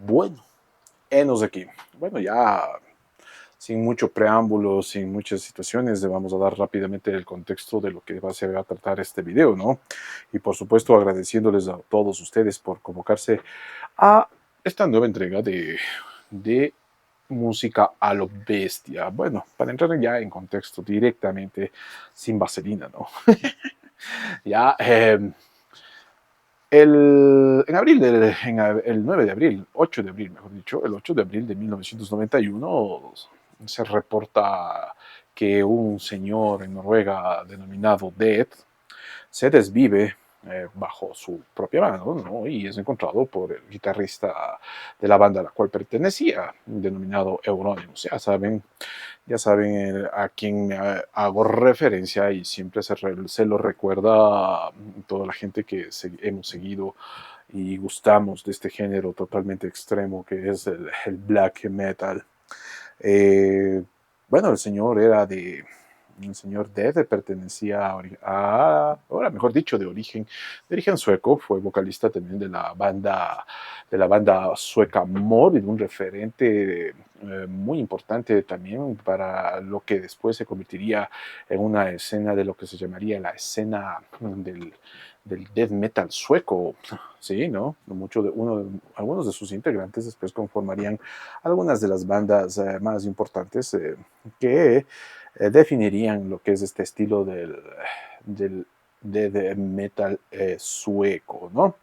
Bueno, enos aquí. Bueno, ya sin mucho preámbulo, sin muchas situaciones, le vamos a dar rápidamente el contexto de lo que se va a tratar este video, ¿no? Y por supuesto agradeciéndoles a todos ustedes por convocarse a esta nueva entrega de música a lo bestia. Bueno, para entrar ya en contexto directamente, sin vaselina, ¿no? Ya, en abril, el 9 de abril, 8 de abril, mejor dicho, el 8 de abril de 1991 se reporta que un señor en Noruega denominado Dead se desvive bajo su propia mano, ¿no? Y es encontrado por el guitarrista de la banda a la cual pertenecía, denominado Euronymous. Ya saben a quién me hago referencia y siempre se lo recuerda a toda la gente que hemos seguido y gustamos de este género totalmente extremo que es el black metal. Eh, bueno, el señor Dead pertenecía ahora mejor dicho, de origen sueco, fue vocalista también de la banda sueca Morbid, un referente muy importante también para lo que después se convertiría en una escena de lo que se llamaría la escena del death metal sueco, sí, ¿no? Algunos de sus integrantes después conformarían algunas de las bandas más importantes que definirían lo que es este estilo del death metal sueco, ¿no?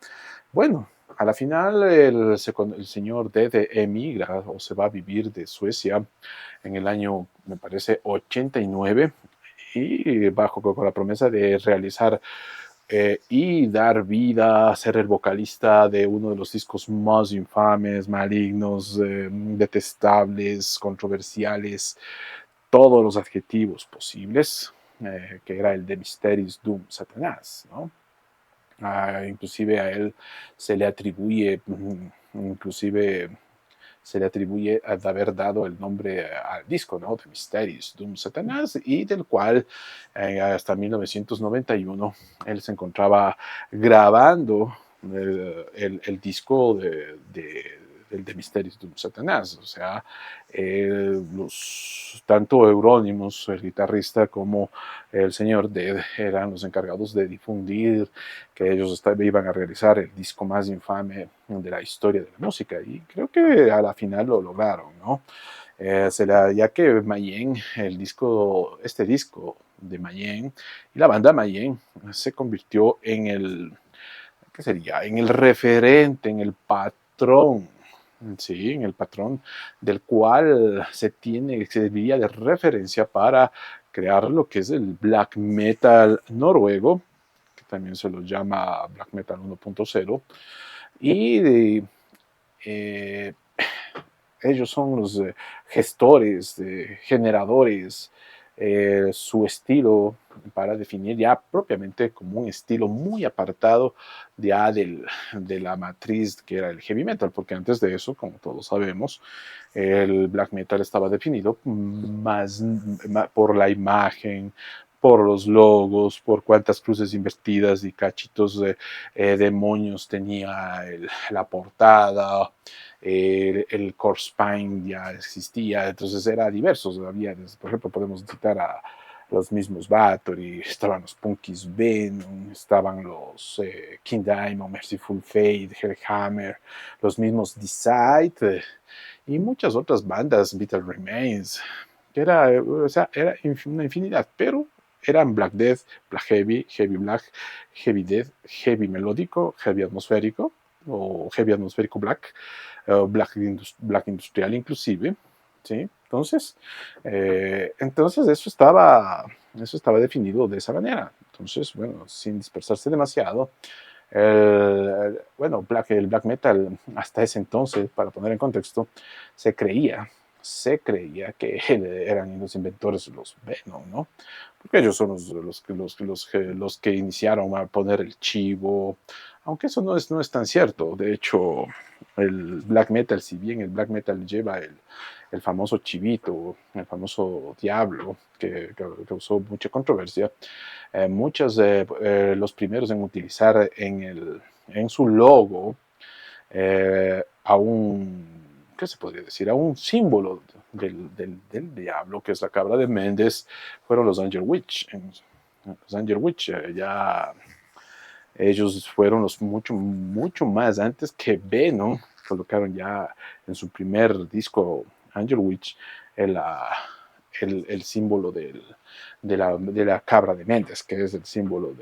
Bueno, a la final el señor Dede emigra o se va a vivir de Suecia en el año, me parece, 89 y bajo con la promesa de realizar y dar vida a ser el vocalista de uno de los discos más infames, malignos, detestables, controversiales, todos los adjetivos posibles, que era el de Mysteries Doom Satanás, ¿no? Inclusive a él se le atribuye, inclusive se le atribuye de haber dado el nombre al disco, ¿no? De Mysteries Doom Satanás, y del cual hasta 1991 él se encontraba grabando el disco del de Mysteries Doom Satanás. O sea, tanto Euronymous, el guitarrista, como el señor Dead eran los encargados de difundir que ellos iban a realizar el disco más infame de la historia de la música, y creo que a la final lo lograron, ¿no? Ya que Mayenne, este disco de Mayenne y la banda Mayenne se convirtió en ¿qué sería? En el referente, en el patrón, sí, en el patrón del cual se debería de referencia para crear lo que es el black metal noruego, que también se lo llama black metal 1.0, y eh, ellos son los gestores, generadores, su estilo para definir ya propiamente como un estilo muy apartado ya de la matriz que era el heavy metal, porque antes de eso, como todos sabemos, el black metal estaba definido más por la imagen, por los logos, por cuántas cruces invertidas y cachitos de demonios tenía la portada, el core spine ya existía, entonces era diversos, por ejemplo, podemos citar a los mismos Bathory, estaban los Punkies Venom, estaban los King Diamond, Merciful Fate, Hellhammer, los mismos Decide, y muchas otras bandas, Vital Remains, que o sea, era una infinidad, pero eran Black Death, Black Heavy, Heavy Black, Heavy Death, Heavy Melódico, Heavy Atmosférico o Heavy Atmosférico Black, Black Industrial inclusive, ¿sí? Entonces eso estaba definido de esa manera. Entonces, bueno, sin dispersarse demasiado, bueno, el black metal hasta ese entonces, para poner en contexto, se creía, que eran los inventores los Venom, ¿no? Porque ellos son los que iniciaron a poner el chivo, aunque eso no es tan cierto. De hecho, el black metal, si bien el black metal lleva el famoso chivito, el famoso diablo, que causó mucha controversia, los primeros en utilizar en su logo a un, ¿qué se podría decir? A un símbolo del diablo, que es la cabra de Méndez, fueron los Angel Witch. Los Angel Witch ya ellos fueron los mucho más antes que Venom. Colocaron ya en su primer disco, Angel Witch, el, el símbolo de la cabra de Méndez, que es el símbolo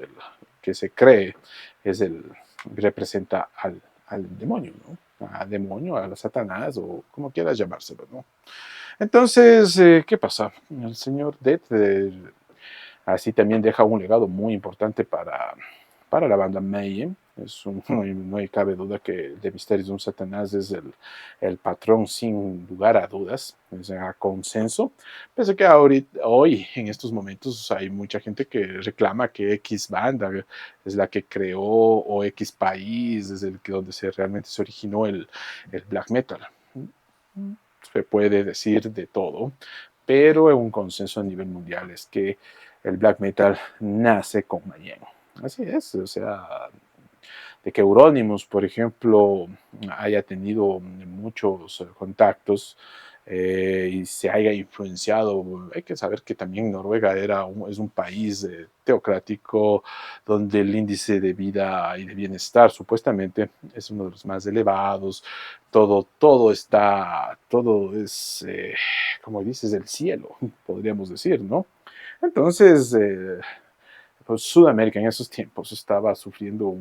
que se cree es representa al demonio, ¿no? Al demonio, a Satanás, o como quieras llamárselo, ¿no? Entonces, ¿qué pasa? El señor Death así también deja un legado muy importante para la banda Mayhem. No hay cabe duda que The Mysteries of Satanás es el patrón sin lugar a dudas, es a consenso. Pese que hoy, en estos momentos, hay mucha gente que reclama que X banda es la que creó, o X país es donde realmente se originó el black metal. Se puede decir de todo, pero un consenso a nivel mundial es que el black metal nace con Mayhem. Así es, o sea, de que Euronymous, por ejemplo, haya tenido muchos contactos y se haya influenciado. Hay que saber que también Noruega es un país teocrático donde el índice de vida y de bienestar supuestamente es uno de los más elevados. Todo es, como dices, el cielo, podríamos decir, ¿no? Entonces, pues Sudamérica en esos tiempos estaba sufriendo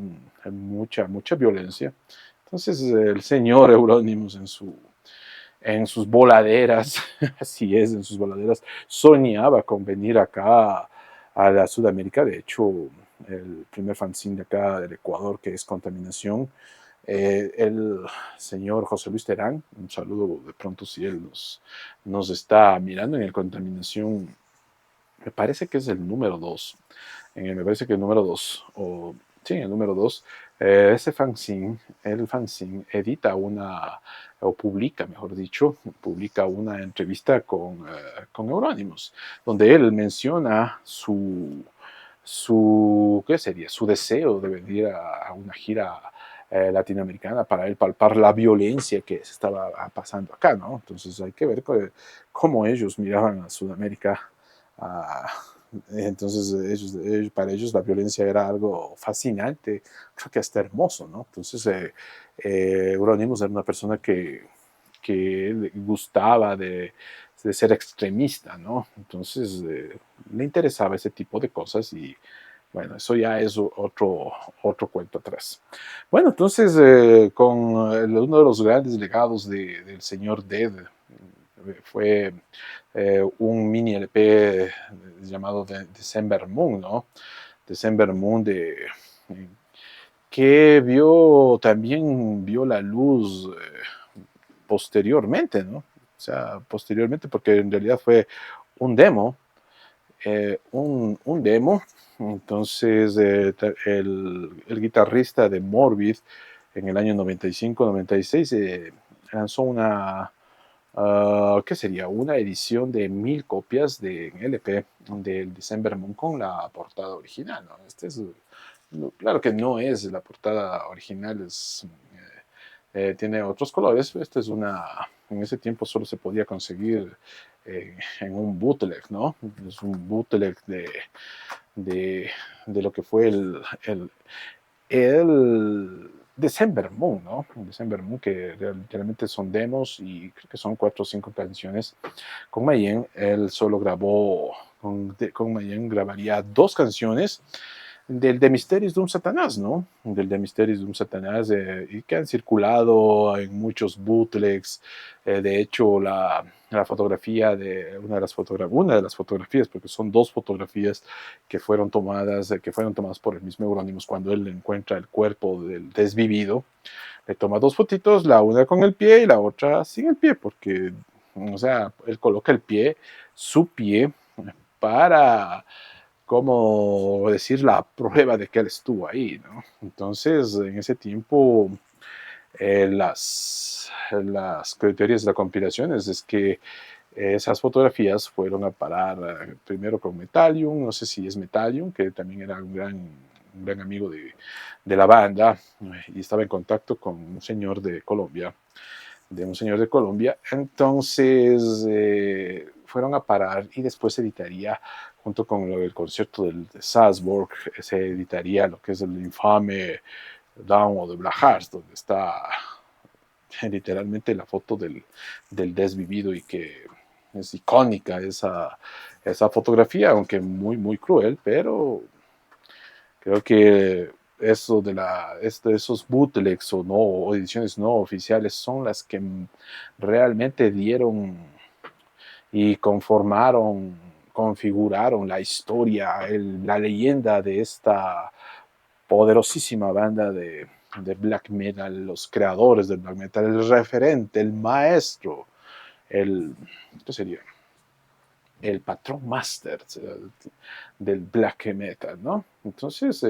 mucha violencia. Entonces el señor Euronymous en sus voladeras, así es, en sus voladeras, soñaba con venir acá a la Sudamérica. De hecho, el primer fanzine de acá del Ecuador, que es Contaminación, el señor José Luis Terán, un saludo de pronto si él nos está mirando en el Contaminación, me parece que es el número 2. Me parece que el número 2, o sí, el número 2, ese fanzine, el fanzine edita o publica, mejor dicho, publica una entrevista con Euronymous, donde él menciona ¿qué sería? Su deseo de venir a una gira latinoamericana para él palpar la violencia que se estaba pasando acá, ¿no? Entonces hay que ver cómo ellos miraban a Sudamérica. Uh, entonces para ellos la violencia era algo fascinante, creo que hasta hermoso, ¿no? Entonces Euronymous era una persona que le gustaba de ser extremista, ¿no? Entonces le interesaba ese tipo de cosas y bueno, eso ya es otro cuento atrás. Bueno, entonces con uno de los grandes legados del señor Dead fue un mini LP llamado December Moon, ¿no? December Moon que también vio la luz posteriormente, ¿no? O sea, posteriormente, porque en realidad fue un demo, un demo. Entonces, el guitarrista de Morbid en el año 95-96 lanzó ¿qué sería? Una edición de 1000 copias de LP del December Moon con la portada original, ¿no? Claro que no es la portada original, tiene otros colores. En ese tiempo solo se podía conseguir en un bootleg, ¿no? Es un bootleg de lo que fue el December Moon, ¿no? El December Moon, que literalmente son demos y creo que son 4 o 5 canciones. Con Mayhem, él solo grabó, con Mayhem grabaría 2 canciones del de Mysteries de un Satanás, ¿no? Del de Mysteries de un Satanás, y que han circulado en muchos bootlegs. De hecho, la fotografía de una de las fotografías, porque son 2 fotografías que fueron tomadas por el mismo Euronymous cuando él encuentra el cuerpo del desvivido. Le toma 2 fotitos, la una con el pie y la otra sin el pie, porque, o sea, él coloca su pie, para, como decir, la prueba de que él estuvo ahí, ¿no? Entonces, en ese tiempo, las criterios de la compilación es que esas fotografías fueron a parar primero con Metallium, no sé si es Metallium, que también era un gran un gran amigo de la banda, y estaba en contacto con un señor de Colombia, entonces fueron a parar y después se editaría, junto con el concierto de Salzburg, se editaría lo que es el infame Down of the Black Hearts, donde está literalmente la foto del desvivido, y que es icónica esa fotografía, aunque muy, muy cruel, pero creo que eso esos bootlegs o no, o ediciones no oficiales, son las que realmente dieron y configuraron la historia, la leyenda de esta poderosísima banda de black metal, los creadores del black metal, el referente, el maestro, ¿qué sería? El patrón master del black metal, ¿no? Entonces,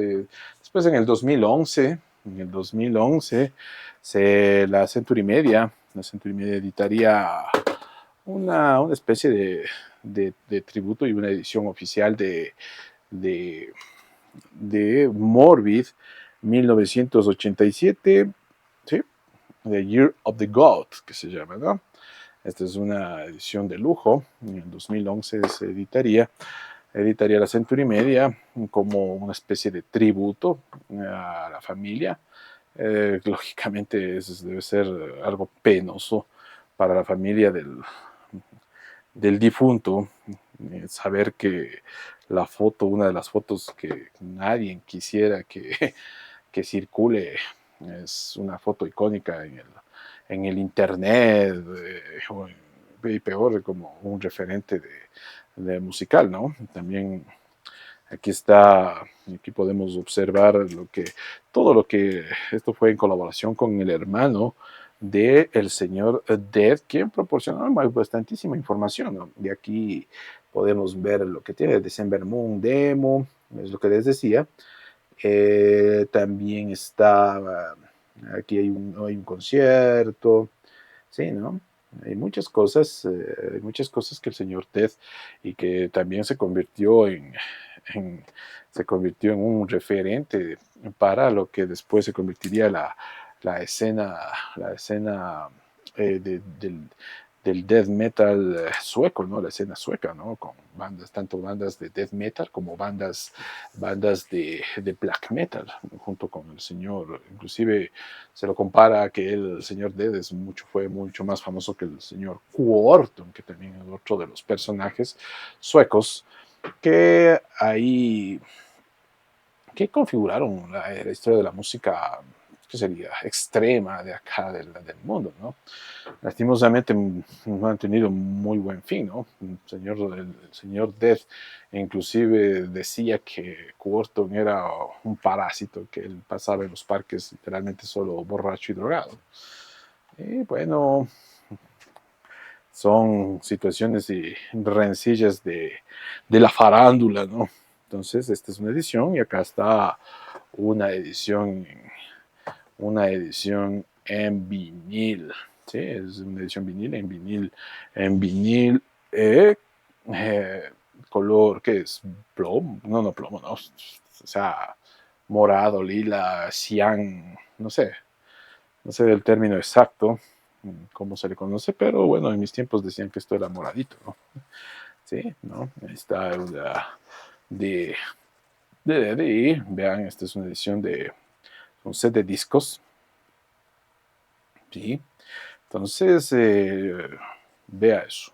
después en el 2011, la Century Media editaría una especie de tributo y una edición oficial de, de Morbid 1987, ¿sí? The Year of the God, que se llama, ¿no? Esta es una edición de lujo. En el 2011 se editaría la Century Media como una especie de tributo a la familia. Lógicamente debe ser algo penoso para la familia del difunto, saber que una de las fotos que nadie quisiera que circule, es una foto icónica en el internet, y peor, como un referente de musical, ¿no? También aquí podemos observar todo lo que esto fue en colaboración con el hermano del señor Dead, quien proporcionó bastantísima información, ¿no? Y aquí podemos ver lo que tiene December Moon Demo, es lo que les decía. También está, aquí hay un concierto, sí, ¿no? Hay muchas cosas que el señor Ted, y que también se convirtió en un referente para lo que después se convertiría la escena, del death metal sueco, ¿no? La escena sueca, ¿no? Con tanto bandas de death metal como bandas de black metal, junto con el señor, inclusive se lo compara que el señor Dead fue mucho más famoso que el señor Quorton, que también es otro de los personajes suecos que configuraron la historia de la música, que sería extrema de acá del mundo, ¿no? Lastimosamente no han tenido muy buen fin, ¿no? El señor Death inclusive decía que Quorton era un parásito, que él pasaba en los parques literalmente solo borracho y drogado. Y bueno, son situaciones y rencillas de la farándula, ¿no? Entonces, esta es una edición, y acá está una edición, en vinil. Sí, es una edición vinil, en vinil, eh, color, ¿qué es? Plomo, no plomo, no, o sea, morado, lila, cian, no sé el término exacto, cómo se le conoce, pero bueno, en mis tiempos decían que esto era moradito, ¿no? Sí, ¿no? Ahí está una vean, esta es una edición de un set de discos, ¿sí? Entonces, vea eso.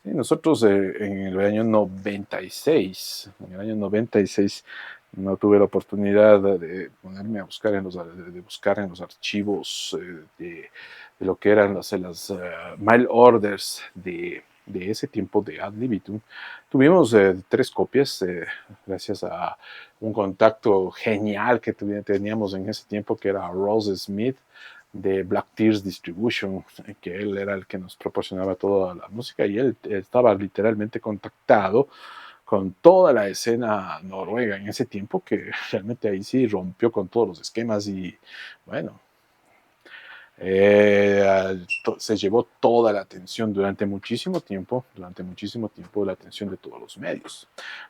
Sí, nosotros en el año 96, no tuve la oportunidad de ponerme a buscar buscar en los archivos de lo que eran las mail orders de ese tiempo de Ad Libitum. Tuvimos 3 copias, gracias a un contacto genial que teníamos en ese tiempo, que era Rose Smith, de Black Tears Distribution, que él era el que nos proporcionaba toda la música, y él estaba literalmente contactado con toda la escena noruega en ese tiempo, que realmente ahí sí rompió con todos los esquemas. Y bueno, Se llevó toda la atención durante muchísimo tiempo la atención de todos los medios.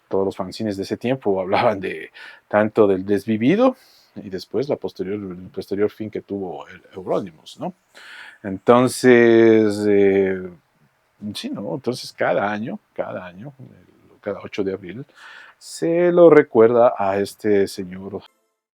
Todos los fanzines de ese tiempo hablaban de tanto del desvivido y después el posterior fin que tuvo el Euronymous, ¿no? Entonces, sí, ¿no? Entonces cada 8 de abril, se lo recuerda a este señor